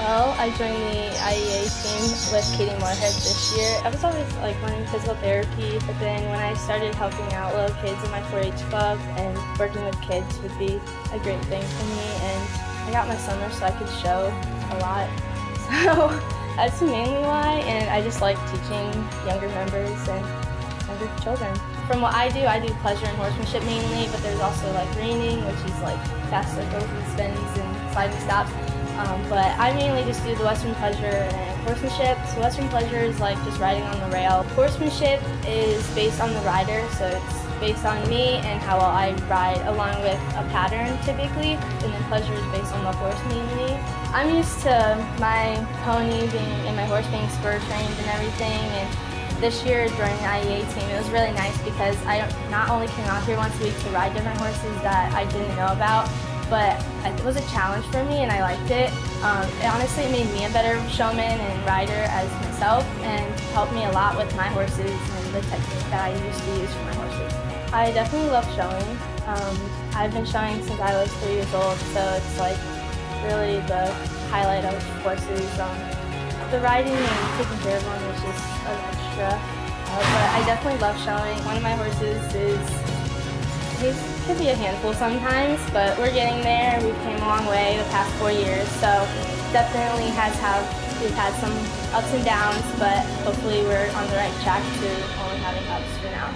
Well, I joined the IEA team with Katie Moorhead this year. I was always wanting physical therapy, but then when I started helping out little kids in my 4-H club and working with kids would be a great thing for me. And I got my summer so I could show a lot. So that's mainly why, and I just like teaching younger members and younger children. From what I do pleasure and horsemanship mainly, but there's also reining, which is fast circles and spins and sliding stops. But I mainly just do the Western pleasure and horsemanship. So Western pleasure is just riding on the rail. Horsemanship is based on the rider, so it's based on me and how well I ride along with a pattern typically. And then pleasure is based on the horse mainly. I'm used to my pony and my horse being spur trained and everything. And this year during the IEA team, it was really nice because I not only came out here once a week to ride different horses that I didn't know about, but it was a challenge for me and I liked it. It honestly made me a better showman and rider as myself and helped me a lot with my horses and the technique that I used to use for my horses. I definitely love showing. I've been showing since I was 3 years old, so it's really the highlight of horses. The riding and taking care of them is just an extra. But I definitely love showing. One of my horses he could be a handful sometimes, but we're getting there. We've came a long way the past 4 years, so definitely we've had some ups and downs, but hopefully we're on the right track to only having ups for now.